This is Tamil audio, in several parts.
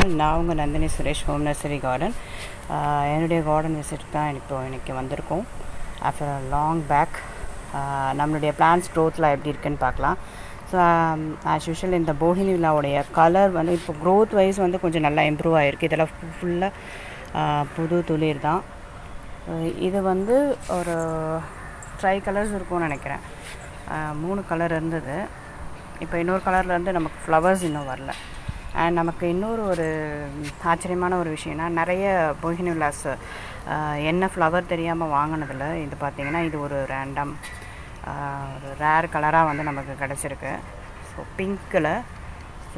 சேனல். நான் உங்கள் Nandini Suresh, home nursery garden. என்னுடைய கார்டன் விசிட் தான் இன்றைக்கி வந்திருக்கோம். ஆஃப்டர் அ லாங் பேக் நம்மளுடைய பிளான்ஸ் க்ரோத்தில் எப்படி இருக்குன்னு பார்க்கலாம். ஸோ ஆஸ் யூஷுவல் இந்த போகினிவிலாவுடைய கலர் வந்து இப்போ க்ரோத் வைஸ் வந்து கொஞ்சம் நல்லா இம்ப்ரூவ் ஆகிருக்கு. இதெல்லாம் ஃபுல்லாக புது துளிர் தான். இது வந்து ஒரு 5 கலர்ஸ் இருக்கும்னு நினைக்கிறேன். 3 கலர் இருந்தது. இப்போ இன்னொரு கலர்லேருந்து நமக்கு ஃப்ளவர்ஸ் இன்னும் வரல. அண்ட் நமக்கு இன்னொரு ஒரு ஆச்சரியமான ஒரு விஷயம்னா, நிறைய போகினிவிலாஸ் என்ன ஃப்ளவர் தெரியாமல் வாங்கினதில் இது பார்த்திங்கன்னா இது ஒரு ரேண்டம் ஒரு ரேர் கலராக வந்து நமக்கு கிடச்சிருக்கு. ஸோ பிங்க்கில்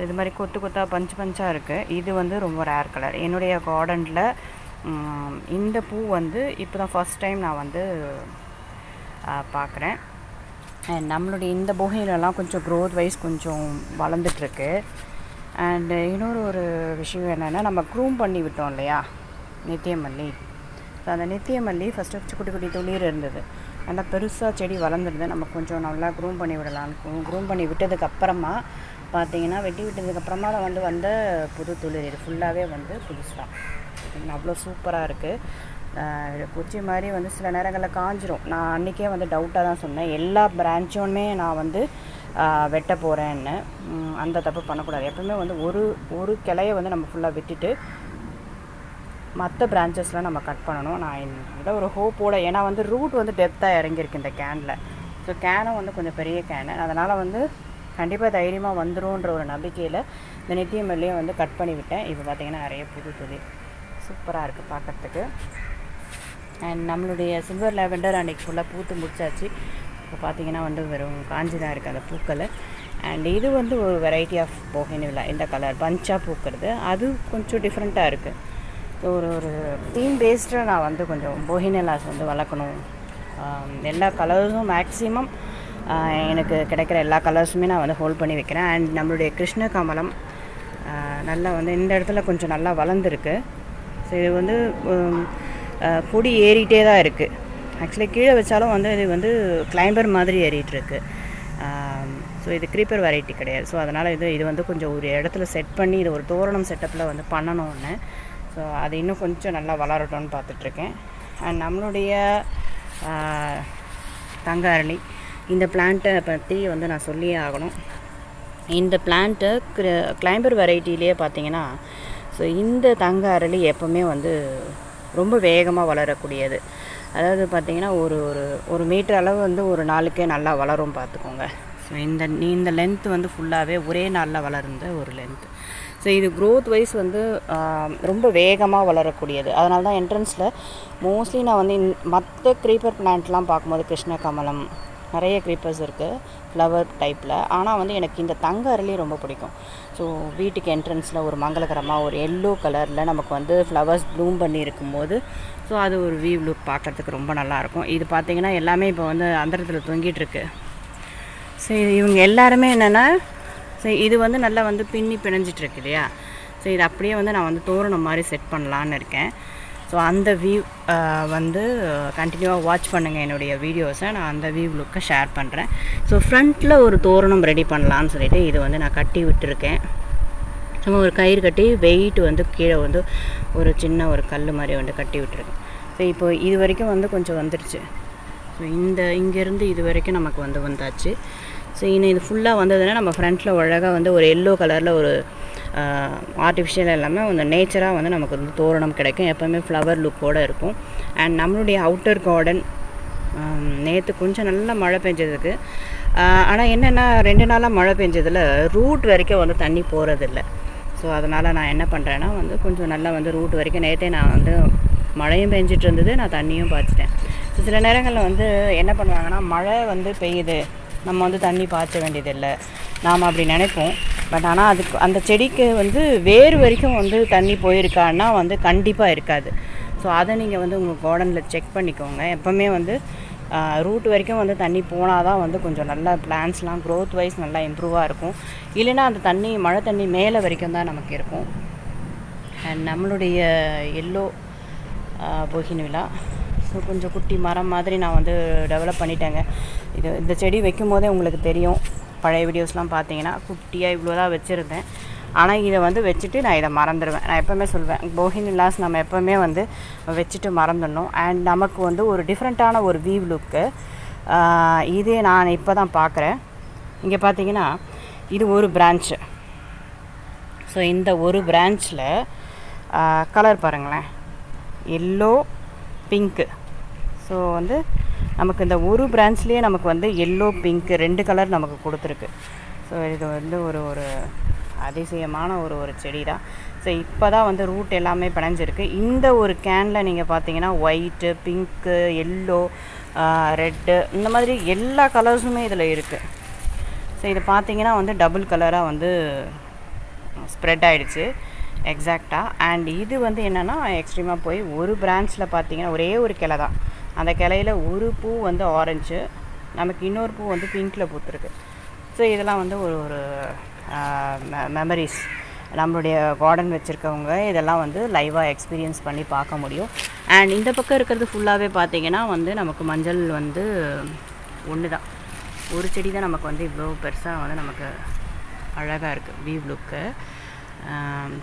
இது மாதிரி கொத்து கொத்தாக பஞ்சாக இருக்குது. இது வந்து ரொம்ப ரேர் கலர். என்னுடைய கார்டனில் இந்த பூ வந்து இப்போ தான் ஃபஸ்ட் டைம் நான் வந்து பார்க்குறேன். அண்ட் நம்மளுடைய இந்த போகினிலெலாம் கொஞ்சம் க்ரோத் வைஸ் கொஞ்சம் வளர்ந்துட்டுருக்கு. அண்டு இன்னொரு ஒரு விஷயம் என்னென்னா, நம்ம க்ரூம் பண்ணி விட்டோம் இல்லையா நித்தியமல்லி. ஸோ அந்த நித்தியமல்லி ஃபஸ்ட்டு குட்டி குட்டி துளிர் இருந்தது, நல்லா பெருசாக செடி வளர்ந்துருது. நம்ம கொஞ்சம் நல்லா க்ரூம் பண்ணி விடலான்னு க்ரூம் பண்ணி விட்டதுக்கப்புறமா பார்த்திங்கன்னா, வெட்டி விட்டதுக்கப்புறமா தான் வந்த புது துளிர். இது ஃபுல்லாகவே வந்து புதுசாக அவ்வளோ சூப்பராக இருக்குது. குச்சி மாதிரி வந்து சில நேரங்களில் காஞ்சிரும். நான் அன்றைக்கே வந்து டவுட்டாக தான் சொன்னேன், எல்லா பிரான்ச்சுமே நான் வந்து வெட்ட போகிறேன்னு. அந்த தப்பு பண்ணக்கூடாது. எப்பவுமே வந்து ஒரு கிளையை வந்து நம்ம ஃபுல்லாக விட்டுட்டு மற்ற பிரான்ச்சஸ்லாம் நம்ம கட் பண்ணணும். நான் இதை ஒரு ஹோப்போட, ஏன்னா வந்து ரூட் வந்து டெப்த்தாக இறங்கியிருக்கு இந்த கேனில். ஸோ கேனும் வந்து கொஞ்சம் பெரிய கேனு, அதனால் வந்து கண்டிப்பாக தைரியமாக வந்துடும்ன்ற ஒரு நம்பிக்கையில் இந்த நித்தியமல்லியை வந்து கட் பண்ணி விட்டேன். இப்போ பார்த்திங்கன்னா நிறைய புது துளிர் சூப்பராக இருக்குது பார்க்குறதுக்கு. அண்ட் நம்மளுடைய சில்வர் லாவெண்டர் அன்றைக்கி ஃபுல்லாக பூத்து முடிச்சாச்சு. இப்போ பார்த்திங்கன்னா வந்து வெறும் காஞ்சி தான் இருக்குது அந்த பூக்கள். அண்ட் இது வந்து ஒரு வெரைட்டி ஆஃப் போகினிவிலா. இந்த கலர் பஞ்சாக பூக்கிறது அது கொஞ்சம் டிஃப்ரெண்ட்டாக இருக்குது. ஸோ ஒரு தீம் பேஸ்டாக நான் வந்து கொஞ்சம் போகினிவிலாஸ் வந்து வளர்க்கணும். எல்லா கலர்ஸும் மேக்ஸிமம் எனக்கு கிடைக்கிற எல்லா கலர்ஸுமே நான் வந்து ஹோல்ட் பண்ணி வைக்கிறேன். அண்ட் நம்மளுடைய கிருஷ்ண கமலம் நல்லா வந்து இந்த இடத்துல கொஞ்சம் நல்லா வளர்ந்துருக்கு. ஸோ இது வந்து கொடி ஏறிட்டே தான் இருக்குது. ஆக்சுவலி கீழே வச்சாலும் வந்து இது வந்து கிளைம்பர் மாதிரி ஏறிட்டுருக்கு. ஸோ இது க்ரீப்பர் வெரைட்டி கிடையாது. ஸோ அதனால் இது வந்து கொஞ்சம் ஒரு இடத்துல செட் பண்ணி இது ஒரு தோரணம் செட்டப்பில் வந்து பண்ணணும்னு. ஸோ அது இன்னும் கொஞ்சம் நல்லா வளரட்டும்னு பார்த்துட்ருக்கேன். அண்ட் நம்மளுடைய தங்க அரளி, இந்த பிளான்ட்டை பற்றி வந்து நான் சொல்லியே ஆகணும். இந்த பிளான்ட்டு கிளைம்பர் வெரைட்டிலேயே பார்த்திங்கன்னா, ஸோ இந்த தங்க அரளி எப்போவுமே வந்து ரொம்ப வேகமாக வளரக்கூடியது. அதாவது பார்த்திங்கன்னா ஒரு மீட்டர் அளவு வந்து ஒரு நாளுக்கே நல்லா வளரும் பார்த்துக்கோங்க. ஸோ இந்த லென்த் வந்து ஃபுல்லாகவே ஒரே நாளில் வளர்ந்த ஒரு லென்த். ஸோ இது க்ரோத் வைஸ் வந்து ரொம்ப வேகமாக வளரக்கூடியது. அதனால தான் என்ட்ரன்ஸில் மோஸ்ட்லி நான் வந்து மற்ற க்ரீப்பர் பிளான்ட்லாம் பார்க்கும்போது கிருஷ்ண கமலம் நிறைய க்ரீப்பர்ஸ் இருக்குது ஃப்ளவர் டைப்பில். ஆனால் வந்து எனக்கு இந்த தங்க அரளி ரொம்ப பிடிக்கும். ஸோ வீட்டுக்கு என்ட்ரன்ஸில் ஒரு மங்களகரமாக ஒரு எல்லோ கலரில் நமக்கு வந்து ஃப்ளவர்ஸ் ப்ளூம் பண்ணி இருக்கும்போது ஸோ அது ஒரு வியூ லுக் பார்க்குறதுக்கு ரொம்ப நல்லாயிருக்கும். இது பார்த்திங்கன்னா எல்லாமே இப்போ வந்து அந்தரத்தில் தொங்கிட்டுருக்கு. ஸோ இவங்க எல்லாருமே என்னென்னா, ஸோ இது வந்து நல்லா வந்து பின்னி பிணைஞ்சிட்ருக்கு இல்லையா. ஸோ இது அப்படியே வந்து நான் வந்து தோரணம் மாதிரி செட் பண்ணலான்னு இருக்கேன். ஸோ அந்த வியூ வந்து கண்டினியூவாக வாட்ச் பண்ணுங்கள் என்னுடைய வீடியோஸை. நான் அந்த வியூ லுக்கை ஷேர் பண்ணுறேன். ஸோ ஃப்ரண்ட்டில் ஒரு தோரணம் ரெடி பண்ணலான்னு சொல்லிவிட்டு இது வந்து நான் கட்டி விட்டுருக்கேன். சும்மா ஒரு கயிறு கட்டி வெயிட் வந்து கீழே வந்து ஒரு சின்ன ஒரு கல் மாதிரி வந்து கட்டி விட்டுருக்கேன். ஸோ இப்போ இது வரைக்கும் வந்து கொஞ்சம் வந்துடுச்சு. ஸோ இங்கேருந்து இது வரைக்கும் நமக்கு வந்து வந்தாச்சு. ஸோ இன்னும் இது ஃபுல்லாக வந்ததுன்னா நம்ம ஃப்ரண்ட்டில் அழகாக வந்து ஒரு எல்லோ கலரில் ஒரு ஆர்டிஃபிஷியல் எல்லாமே அந்த நேச்சராக வந்து நமக்கு வந்து தோரணம் கிடைக்கும். எப்போவுமே ஃப்ளவர் லுக்கோடு இருக்கும். அண்ட் நம்மளுடைய அவுட்டர் கார்டன் நேற்று கொஞ்சம் நல்லா மழை பெஞ்சதுக்கு. ஆனால் என்னென்னா 2 நாளாக மழை பெஞ்சதில் ரூட் வரைக்கும் வந்து தண்ணி போகிறதில்ல. ஸோ அதனால் நான் என்ன பண்ணுறேன்னா வந்து கொஞ்சம் நல்லா வந்து ரூட் வரைக்கும் நேற்றே நான் வந்து மழையும் பெஞ்சிட்டு இருந்தது, நான் தண்ணியும் பாய்ச்சிட்டேன். ஸோ சில நேரங்களில் வந்து என்ன பண்ணுவாங்கன்னா, மழை வந்து பெய்யுது, நம்ம வந்து தண்ணி பாய்ச்ச வேண்டியதில்லை நாம் அப்படி நினைப்போம். பட் ஆனால் அதுக்கு அந்த செடிக்கு வந்து வேறு வரைக்கும் வந்து தண்ணி போயிருக்கான்னா வந்து கண்டிப்பாக இருக்காது. ஸோ அதை நீங்கள் வந்து உங்கள் கார்டனில் செக் பண்ணிக்கோங்க. எப்போவுமே வந்து ரூட் வரைக்கும் வந்து தண்ணி போனால் தான் வந்து கொஞ்சம் நல்லா பிளான்ஸ்லாம் க்ரோத் வைஸ் நல்லா இம்ப்ரூவாக இருக்கும். இல்லைன்னா அந்த தண்ணி மழை தண்ணி மேலே வரைக்கும் தான் நமக்கு இருக்கும். அண்ட் நம்மளுடைய எல்லோ போகினிவிலா ஸோ கொஞ்சம் குட்டி மரம் மாதிரி நான் வந்து டெவலப் பண்ணிட்டேங்க. இந்த செடி வைக்கும் போதே உங்களுக்கு தெரியும், பழைய வீடியோஸ்லாம் பார்த்தீங்கன்னா குட்டியாக இவ்வளோ தான் வச்சுருந்தேன். ஆனால் இதை வந்து வச்சுட்டு நான் இதை மறந்துடுவேன். நான் எப்போவுமே சொல்வேன், போகினி விலாஸ் நம்ம எப்போவுமே வந்து வச்சுட்டு மறந்துடணும். அண்ட் நமக்கு வந்து ஒரு டிஃப்ரெண்ட்டான ஒரு வியூ லுக்கு. இதே நான் இப்போ தான் பார்க்குறேன். இங்கே பார்த்தீங்கன்னா இது ஒரு பிரான்ச்சு. ஸோ இந்த ஒரு பிரான்ச்சில் கலர் பாருங்களேன், எல்லோ, பிங்க்கு. ஸோ வந்து நமக்கு இந்த ஒரு பிரான்ச்லேயே நமக்கு வந்து எல்லோ, பிங்க்கு 2 கலர் நமக்கு கொடுத்துருக்கு. ஸோ இது வந்து ஒரு அதிசயமான ஒரு செடி தான். ஸோ இப்போ தான் வந்து ரூட் எல்லாமே பிணைஞ்சிருக்கு. இந்த ஒரு கேனில் நீங்கள் பார்த்தீங்கன்னா ஒயிட்டு, பிங்க்கு, எல்லோ, ரெட்டு, இந்த மாதிரி எல்லா கலர்ஸுமே இதில் இருக்குது. ஸோ இது பார்த்தீங்கன்னா வந்து டபுள் கலராக வந்து ஸ்ப்ரெட் ஆகிடுச்சு எக்ஸாக்டாக. அண்ட் இது வந்து என்னென்னா எக்ஸ்ட்ரீமாக போய் ஒரு பிரான்ச்சில் பார்த்தீங்கன்னா ஒரே ஒரு கிளை தான். அந்த கிளையில் ஒரு பூ வந்து ஆரஞ்சு, நமக்கு இன்னொரு பூ வந்து பிங்க்கில் பூத்துருக்கு. ஸோ இதெல்லாம் வந்து ஒரு மெமரிஸ். நம்மளுடைய கார்டன் வச்சுருக்கவங்க இதெல்லாம் வந்து லைவாக எக்ஸ்பீரியன்ஸ் பண்ணி பார்க்க முடியும். அண்ட் இந்த பக்கம் இருக்கிறது ஃபுல்லாகவே பார்த்திங்கன்னா வந்து நமக்கு மஞ்சள் வந்து ஒன்று தான், ஒரு செடி தான் நமக்கு வந்து இவ்வளோ பெருசாக வந்து நமக்கு அழகாக இருக்குது வியூ லுக்கு.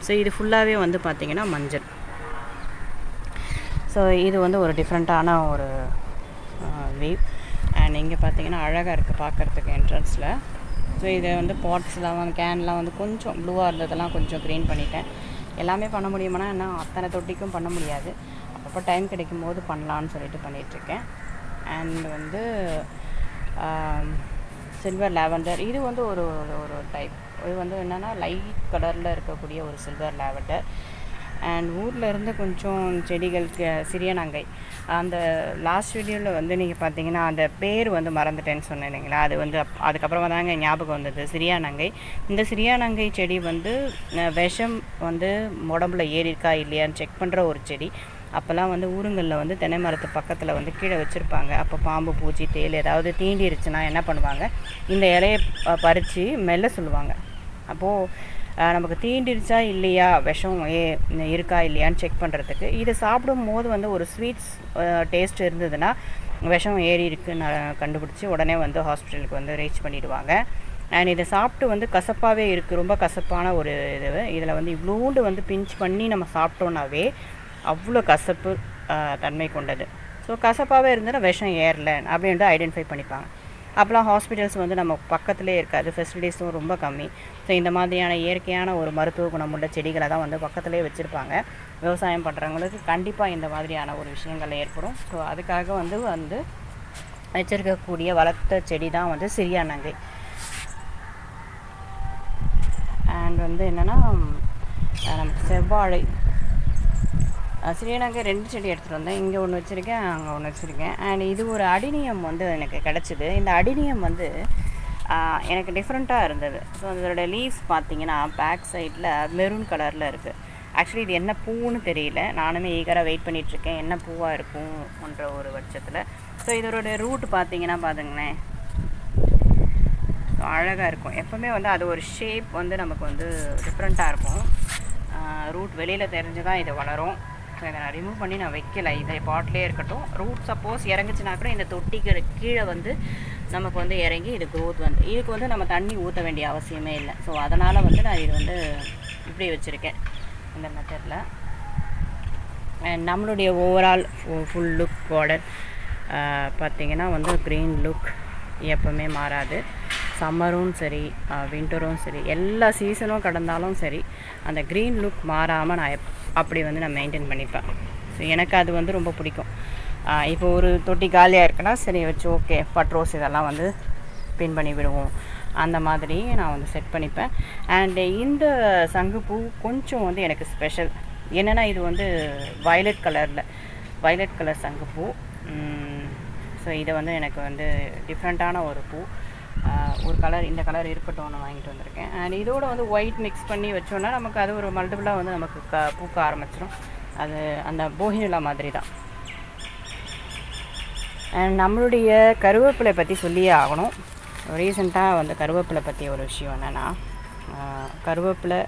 ஸோ இது ஃபுல்லாகவே வந்து பார்த்திங்கன்னா மஞ்சள். ஸோ இது வந்து ஒரு டிஃப்ரெண்ட்டான ஒரு வியூ. அண்ட் இங்கே பார்த்தீங்கன்னா அழகாக இருக்குது பார்க்குறதுக்கு என்ட்ரன்ஸில். ஸோ இதை வந்து பாட்ஸ்லாம் வந்து கேன்லாம் வந்து கொஞ்சம் ப்ளூவாக இருந்ததெல்லாம் கொஞ்சம் க்ரீன் பண்ணிட்டேன். எல்லாமே பண்ண முடியுமானா என்ன அத்தனை தொட்டிக்கும் பண்ண முடியாது, அப்பப்போ டைம் கிடைக்கும் போது பண்ணலான்னு சொல்லிட்டு பண்ணிகிட்ருக்கேன். அண்ட் வந்து சில்வர் லாவெண்டர், இது வந்து ஒரு டைப். இது வந்து என்னென்னா லைட் கலரில் இருக்கக்கூடிய ஒரு சில்வர் லாவெண்டர். அண்ட் ஊரில் இருந்து கொஞ்சம் செடிகளுக்கு சிறியநங்கை, அந்த லாஸ்ட் வீடியோவில் வந்து நீங்கள் பார்த்தீங்கன்னா அந்த பேர் வந்து மறந்துட்டேன்னு சொன்னேன் இல்லைங்களா, அது வந்து அதுக்கப்புறமா தாங்க ஞாபகம் வந்தது, சிறியாநங்கை. இந்த சிறியாநங்கை செடி வந்து விஷம் வந்து உடம்புல ஏறியிருக்கா இல்லையான்னு செக் பண்ணுற ஒரு செடி. அப்போல்லாம் வந்து ஊருங்களில் வந்து தென்னை மரத்து பக்கத்தில் வந்து கீழே வச்சுருப்பாங்க. அப்போ பாம்பு, பூச்சி, தேல் ஏதாவது தீண்டிருச்சுன்னா என்ன பண்ணுவாங்க, இந்த இலையை பறித்து மெல்ல சொல்லுவாங்க. அப்போது நமக்கு தீண்டிருச்சா இல்லையா, விஷம் இருக்கா இல்லையான்னு செக் பண்ணுறதுக்கு இதை சாப்பிடும் போது வந்து ஒரு ஸ்வீட்ஸ் டேஸ்ட் இருந்ததுன்னா விஷம் ஏறி இருக்குன்னு கண்டுபிடிச்சி உடனே வந்து ஹாஸ்பிட்டலுக்கு வந்து ரீச் பண்ணிவிடுவாங்க. அண்ட் இதை சாப்பிட்டு வந்து கசப்பாகவே இருக்குது, ரொம்ப கசப்பான ஒரு இதில் வந்து இவ்வளோண்டு வந்து பிஞ்ச் பண்ணி நம்ம சாப்பிட்டோன்னாவே அவ்வளோ கசப்பு தன்மை கொண்டது. ஸோ கசப்பாகவே இருந்ததுன்னா விஷம் ஏறலை அப்படின்ட்டு ஐடென்டிஃபை பண்ணிப்பாங்க. அப்போலாம் ஹாஸ்பிட்டல்ஸ் வந்து நம்ம பக்கத்துலேயே இருக்காது, ஃபெசிலிட்டிஸும் ரொம்ப கம்மி. ஸோ இந்த மாதிரியான இயற்கையான ஒரு மருத்துவ குணமுள்ள செடிகளை தான் வந்து பக்கத்துலேயே வச்சுருப்பாங்க. விவசாயம் பண்ணுறவங்களுக்கு கண்டிப்பாக இந்த மாதிரியான ஒரு விஷயங்கள் ஏற்படும். ஸோ அதுக்காக வந்து வச்சுருக்கக்கூடிய வளர்த்த செடி தான் வந்து சிறியாநங்கை. அண்ட் வந்து என்னென்னா நமக்கு செவ்வாழை, சிறியநங்கை 2 செடி எடுத்துகிட்டு வந்தேன். இங்கே ஒன்று வச்சுருக்கேன், அங்கே ஒன்று வச்சுருக்கேன். அண்ட் இது ஒரு அடினியம் வந்து எனக்கு கிடச்சிது. இந்த அடினியம் வந்து எனக்கு டிஃப்ரெண்ட்டாக இருந்தது. ஸோ அதோட லீவ்ஸ் பார்த்தீங்கன்னா பேக் சைடில் மெரூன் கலரில் இருக்குது. ஆக்சுவலி இது என்ன பூன்னு தெரியல, நானுமே ஈகராக வெயிட் பண்ணிகிட்ருக்கேன் என்ன பூவாக இருக்கும்ன்ற ஒரு பட்சத்தில். ஸோ இதோட ரூட் பார்த்தீங்கன்னா பாருங்களேன், அழகாக இருக்கும். எப்போவுமே வந்து அது ஒரு ஷேப் வந்து நமக்கு வந்து டிஃப்ரெண்ட்டாக இருக்கும். ரூட் வெளியில் தெரிஞ்சு தான் இது வளரும். ஸோ இதை நான் ரிமூவ் பண்ணி நான் வைக்கலை, இதை பாட்லேயே இருக்கட்டும். ரூட் சப்போஸ் இறங்குச்சுன்னா கூட இந்த தொட்டிக்கு கீழே வந்து நமக்கு வந்து இறங்கி இது க்ரோத் வந்து இதுக்கு வந்து நம்ம தண்ணி ஊற்ற வேண்டிய அவசியமே இல்லை. ஸோ அதனால் வந்து நான் இது வந்து இப்படி வச்சுருக்கேன் இந்த மெத்தடில். அண்ட் நம்மளுடைய ஓவரால் ஃபுல் லுக் கார்டன் பார்த்திங்கன்னா வந்து க்ரீன் லுக் எப்போவுமே மாறாது. சம்மரும் சரி வின்டரும் சரி எல்லா சீசனும் கடந்தாலும் சரி அந்த க்ரீன் லுக் மாறாமல் நான் அப்படி வந்து நான் மெயின்டைன் பண்ணிப்பேன். ஸோ எனக்கு அது வந்து ரொம்ப பிடிக்கும். இப்போ ஒரு தொட்டி காலியாக இருக்குன்னா சரி வச்சு ஓகே பட்ரோஸ் இதெல்லாம் வந்து பின் பண்ணி விடுவோம், அந்த மாதிரி நான் வந்து செட் பண்ணிப்பேன். அண்டு இந்த சங்குப்பூ கொஞ்சம் வந்து எனக்கு ஸ்பெஷல். என்னென்னா இது வந்து வயலட் கலர் சங்குப்பூ. ஸோ இதை வந்து எனக்கு வந்து டிஃப்ரெண்ட்டான ஒரு பூ, ஒரு கலர் இந்த கலர் இருக்கட்டும் நான் வாங்கிட்டு வந்திருக்கேன். அண்ட் இதோட வந்து ஒயிட் மிக்ஸ் பண்ணி வச்சோன்னா நமக்கு அது ஒரு மல்டிபிளாக வந்து நமக்கு பூக்க ஆரம்பிச்சிடும். அது அந்த போகினிலா மாதிரி தான். அண்ட் நம்மளுடைய கருவேப்பிலை பற்றி சொல்லியே ஆகணும். ரீசெண்டாக வந்து கருவேப்பிலை பற்றி ஒரு விஷயம் என்னென்னா, கருவேப்பிலை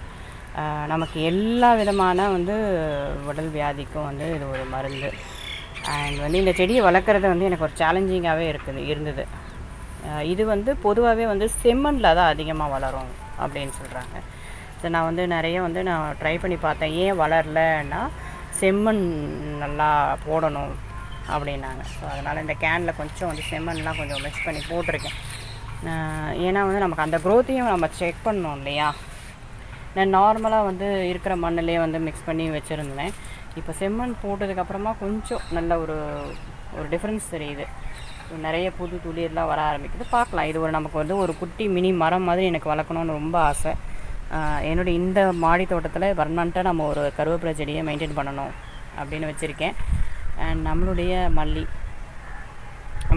நமக்கு எல்லா விதமான வந்து உடல் வியாதிக்கும் வந்து இது ஒரு மருந்து. அண்ட் வந்து இந்த செடியை வளர்க்குறது வந்து எனக்கு ஒரு சேலஞ்சிங்காகவே இருந்தது. இது வந்து பொதுவாகவே வந்து செம்மண்ணில் தான் அதிகமாக வளரும் அப்படின்னு சொல்கிறாங்க. ஸோ நான் வந்து நிறைய வந்து நான் ட்ரை பண்ணி பார்த்தேன். ஏன் வளரலன்னா செம்மண் நல்லா போடணும் அப்படின்னாங்க. ஸோ அதனால் இந்த கேனில் கொஞ்சம் வந்து செம்மண்லாம் கொஞ்சம் மிக்ஸ் பண்ணி போட்டிருக்கேன். ஏன்னா வந்து நமக்கு அந்த க்ரோத்தையும் நம்ம செக் பண்ணணும் இல்லையா. நான் நார்மலாக வந்து இருக்கிற மண்ணிலே வந்து மிக்ஸ் பண்ணி வச்சுருந்தேன். இப்போ செம்மண் போட்டதுக்கப்புறமா கொஞ்சம் நல்ல ஒரு டிஃப்ரென்ஸ் தெரியுது. நிறைய புது துளிர்லாம் வர ஆரம்பிக்குது. பார்க்கலாம். இது நமக்கு வந்து ஒரு குட்டி மினி மரம் மாதிரி எனக்கு வளர்க்கணுன்னு ரொம்ப ஆசை. என்னுடைய இந்த மாடி தோட்டத்தில் பர்மனண்ட்டாக நம்ம ஒரு கருவேப்பிலை செடியை மெயின்டைன் பண்ணணும் அப்படின்னு வச்சுருக்கேன். அண்ட் நம்மளுடைய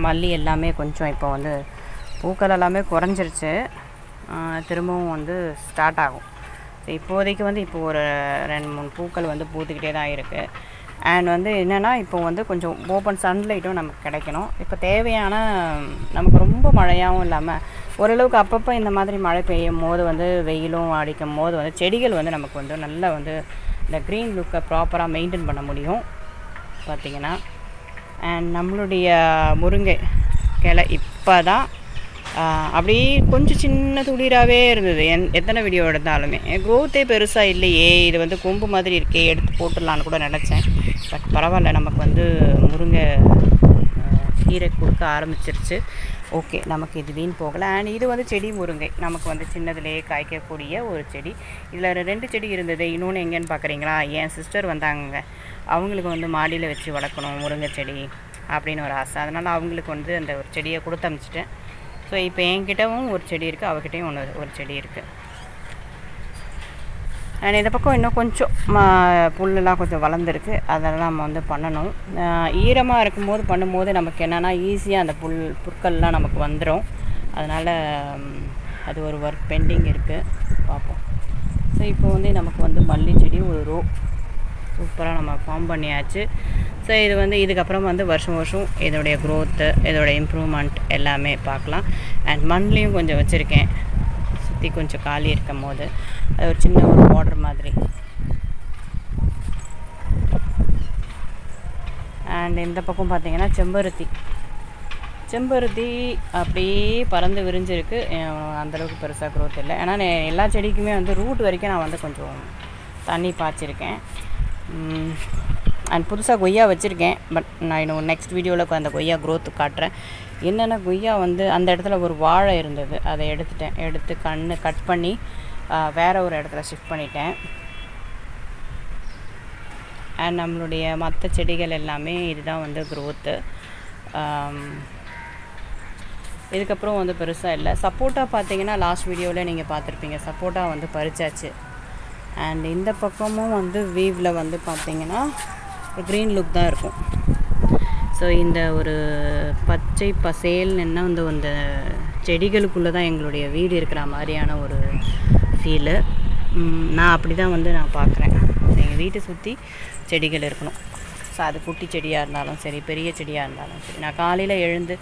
மல்லி எல்லாமே கொஞ்சம் இப்போ வந்து பூக்கள் எல்லாமே குறைஞ்சிருச்சு. திரும்பவும் வந்து ஸ்டார்ட் ஆகும். ஸோ இப்போதைக்கு வந்து இப்போ ஒரு 2-3 பூக்கள் வந்து பூத்துக்கிட்டே தான் இருக்குது. அண்ட் வந்து என்னென்னா இப்போ வந்து கொஞ்சம் ஓப்பன் சன்லைட்டும் நமக்கு கிடைக்கணும். இப்போ தேவையான நமக்கு ரொம்ப மழையாகவும் இல்லாமல் ஓரளவுக்கு அப்பப்போ இந்த மாதிரி மழை பெய்யும் போது வந்து வெயிலும் அடிக்கும் போது வந்து செடிகள் வந்து நமக்கு வந்து நல்லா வந்து இந்த க்ரீன் லுக்கை ப்ராப்பராக மெயின்டைன் பண்ண முடியும் பார்த்திங்கன்னா. அண்ட் நம்மளுடைய முருங்கை கிளை இப்போ தான் அப்படியே கொஞ்சம் சின்ன துளிராகவே இருந்தது. எத்தனை வீடியோ எடுத்தாலுமே க்ரோத்தே பெருசாக இல்லையே, இது வந்து கொம்பு மாதிரி இருக்கே, எடுத்து போட்டுடலான்னு கூட நினச்சேன். பட் பரவாயில்ல, நமக்கு வந்து முருங்கை கீரை கொடுக்க ஆரம்பிச்சிருச்சு. ஓகே, நமக்கு இது வீண் போகலை. அண்ட் இது வந்து செடி முருங்கை நமக்கு வந்து சின்னதுலேயே காய்க்கக்கூடிய ஒரு செடி. இதில் 2 செடி இருந்தது. இன்னொன்று எங்கேன்னு பார்க்குறீங்களா, என் சிஸ்டர் வந்தாங்க. அவங்களுக்கு வந்து மாடியில் வச்சு வளர்க்கணும் முருங்கை செடி அப்படின்னு ஒரு ஆசை. அதனால் அவங்களுக்கு வந்து அந்த ஒரு செடியை கொடுத்து அனுப்பிச்சிட்டேன். ஸோ இப்போ என்கிட்டவும் ஒரு செடி இருக்குது, அவகிட்டையும் ஒரு செடி இருக்குது. அண்ட் இந்த பக்கம் இன்னும் கொஞ்சம் புல்லெலாம் கொஞ்சம் வளர்ந்துருக்கு. அதெல்லாம் நம்ம வந்து பண்ணணும். ஈரமாக இருக்கும்போது பண்ணும்போது நமக்கு என்னென்னா ஈஸியாக அந்த புற்கள்லாம் நமக்கு வந்துடும். அதனால் அது ஒரு ஒர்க் பெண்டிங் இருக்குது, பார்ப்போம். ஸோ இப்போ வந்து நமக்கு வந்து மல்லி செடி ஒரு ரோ சூப்பராக நம்ம ஃபார்ம் பண்ணியாச்சு. ஸோ இது வந்து இதுக்கப்புறம் வந்து வருஷம் இதோடைய க்ரோத்து, இதோடைய இம்ப்ரூவ்மெண்ட் எல்லாமே பார்க்கலாம். அண்ட் மண்லேயும் கொஞ்சம் வச்சுருக்கேன், சுற்றி கொஞ்சம் காலி இருக்கும் போது அது ஒரு சின்ன ஒரு பார்டர் மாதிரி. அண்ட் இந்த பக்கம் பார்த்திங்கன்னா செம்பருத்தி அப்படியே பறந்து விரிஞ்சிருக்கு. அந்தளவுக்கு பெருசாக க்ரோத் இல்லை. ஏன்னா எல்லா செடிக்குமே வந்து ரூட் வரைக்கும் நான் வந்து கொஞ்சம் தண்ணி பாய்ச்சிருக்கேன். அண்ட் புதுசாக கொய்யா வச்சுருக்கேன். பட் நான் இன்னும் நெக்ஸ்ட் வீடியோவில் அந்த கொய்யா க்ரோத்து காட்டுறேன். என்னென்னா கொய்யா வந்து அந்த இடத்துல ஒரு வாழை இருந்தது, அதை எடுத்து கட் பண்ணி வேறு ஒரு இடத்துல ஷிஃப்ட் பண்ணிட்டேன். அண்ட் நம்மளுடைய மற்ற செடிகள் எல்லாமே இதுதான் வந்து க்ரோத்து. இதுக்கப்புறம் வந்து பெருசாக இல்லை. சப்போட்டா பார்த்திங்கன்னா லாஸ்ட் வீடியோவில் நீங்கள் பார்த்துருப்பீங்க, சப்போட்டா வந்து பறிச்சாச்சு. அண்ட் இந்த பக்கமும் வந்து வீவில் வந்து பார்த்திங்கன்னா க்ரீன் லுக் தான் இருக்கும். ஸோ இந்த ஒரு பச்சை பசேல்னு வந்து அந்த செடிகளுக்குள்ளே தான் எங்களுடைய வீடு இருக்கிற மாதிரியான ஒரு ஃபீலு. நான் அப்படி தான் வந்து நான் பார்க்குறேன். எங்கள் வீட்டை சுற்றி செடிகள் இருக்கணும். ஸோ அது குட்டி செடியாக இருந்தாலும் சரி, பெரிய செடியாக இருந்தாலும் சரி, நான் காலையில் எழுந்து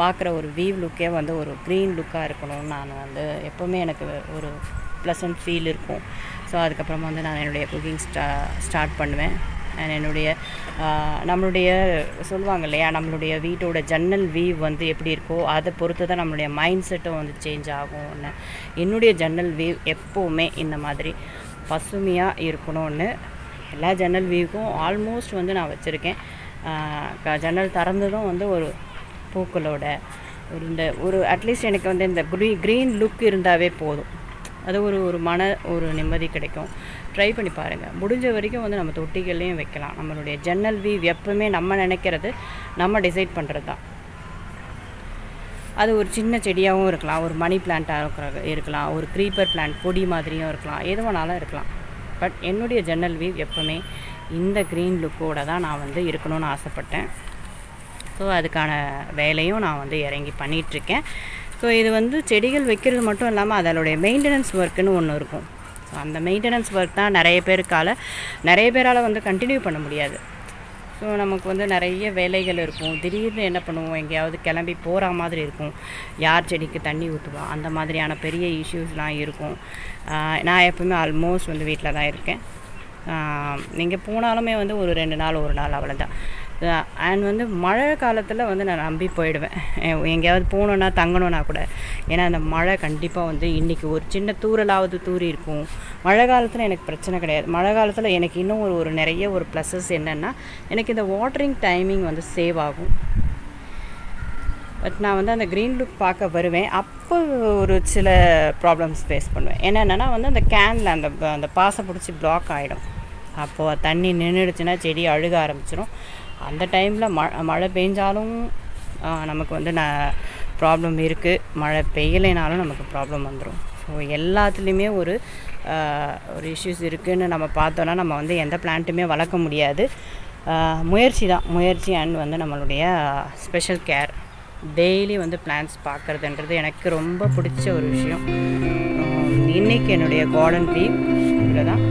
பார்க்குற ஒரு வீவ் லுக்கே வந்து ஒரு க்ரீன் லுக்காக இருக்கணும்னு நான் வந்து எப்போவுமே எனக்கு ஒரு ப்ளசன்ட் ஃபீல் இருக்கும். ஸோ அதுக்கப்புறமா வந்து நான் என்னுடைய குக்கிங் ஸ்டார்ட் பண்ணுவேன். அண்ட் என்னுடைய நம்மளுடைய சொல்லுவாங்க இல்லையா, நம்மளுடைய வீட்டோட ஜன்னல் வீவ் வந்து எப்படி இருக்கோ அதை பொறுத்து தான் நம்மளுடைய மைண்ட் செட்டும் வந்து சேஞ்ச் ஆகும்னு. என்னுடைய ஜன்னல் வீவ் எப்போவுமே இந்த மாதிரி பசுமையாக இருக்கணும்னு எல்லா ஜன்னல் வீவுக்கும் ஆல்மோஸ்ட் வந்து நான் வச்சுருக்கேன். ஜன்னல் திறந்ததும் வந்து ஒரு பூக்களோட ஒரு அட்லீஸ்ட் எனக்கு வந்து இந்த க்ரீன் லுக் இருந்தாவே போதும். அது ஒரு நிம்மதி கிடைக்கும். ட்ரை பண்ணி பாருங்கள். முடிஞ்ச வரைக்கும் வந்து நம்ம தொட்டிகள்லேயும் வைக்கலாம். நம்மளுடைய ஜன்னல் வீவ் எப்பவுமே நம்ம நினைக்கிறது, நம்ம டிசைட் பண்ணுறது தான். அது ஒரு சின்ன செடியாகவும் இருக்கலாம், ஒரு மணி பிளான்ட்டாக இருக்கலாம், ஒரு க்ரீப்பர் பிளான்ட் கொடி மாதிரியும் இருக்கலாம், எது வேணாலும் இருக்கலாம். பட் என்னுடைய ஜன்னல் வீவ் எப்போவுமே இந்த க்ரீன் லுக்கோடு தான் நான் வந்து இருக்கணும்னு ஆசைப்பட்டேன். ஸோ அதுக்கான வேலையும் நான் வந்து இறங்கி பண்ணிகிட்ருக்கேன். ஸோ இது வந்து செடிகள் வைக்கிறது மட்டும் இல்லாமல் அதனுடைய மெயின்டெனன்ஸ் ஒர்க்குன்னு ஒன்று இருக்கும். ஸோ அந்த மெயின்டெனன்ஸ் ஒர்க் தான் நிறைய பேரால் வந்து கண்டினியூ பண்ண முடியாது. ஸோ நமக்கு வந்து நிறைய வேலைகள் இருக்கும். திடீர்னு என்ன பண்ணுவோம், எங்கேயாவது கிளம்பி போகிற மாதிரி இருக்கும். யார் செடிக்கு தண்ணி ஊற்றுவோம், அந்த மாதிரியான பெரிய இஷ்யூஸ்லாம் இருக்கும். நான் எப்பவுமே ஆல்மோஸ்ட் வந்து வீட்டில் தான் இருக்கேன். நீங்கள் போனாலுமே வந்து ஒரு 2 நாள் 1 நாள் அவ்வளோதான். அண்ட் வந்து மழை காலத்தில் வந்து நான் நம்பி போயிடுவேன். எங்கேயாவது போகணுன்னா தங்கணுன்னா கூட. ஏன்னா அந்த மழை கண்டிப்பாக வந்து இன்றைக்கி ஒரு சின்ன தூறலாவது தூறி இருக்கும். மழை காலத்தில் எனக்கு பிரச்சனை கிடையாது. மழை காலத்தில் எனக்கு இன்னும் ஒரு நிறைய ஒரு ப்ளஸஸ் என்னென்னா, எனக்கு இந்த வாட்டரிங் டைமிங் வந்து சேவ் ஆகும். பட் நான் வந்து அந்த க்ரீன் லுக் பார்க்க வருவேன். அப்போ ஒரு சில ப்ராப்ளம்ஸ் ஃபேஸ் பண்ணுவேன். என்னென்னா வந்து அந்த கேனில் அந்த பாசை பிடிச்சி பிளாக் ஆகிடும். அப்போது தண்ணி நின்றுடுச்சுன்னா செடி அழுக ஆரம்பிச்சிடும். அந்த டைமில் மழை பெஞ்சாலும் நமக்கு வந்து ப்ராப்ளம் இருக்குது. மழை பெய்யலைனாலும் நமக்கு ப்ராப்ளம் வந்துடும். ஸோ எல்லாத்துலேயுமே ஒரு இஷ்யூஸ் இருக்குதுன்னு நம்ம பார்த்தோன்னா நம்ம வந்து எந்த பிளான்ட்டுமே வளர்க்க முடியாது. முயற்சி அண்ட் வந்து நம்மளுடைய ஸ்பெஷல் கேர். டெய்லி வந்து பிளான்ஸ் பார்க்குறதுன்றது எனக்கு ரொம்ப பிடிச்ச ஒரு விஷயம். இன்றைக்கி என்னுடைய கார்டன் வீக் இதில் தான்.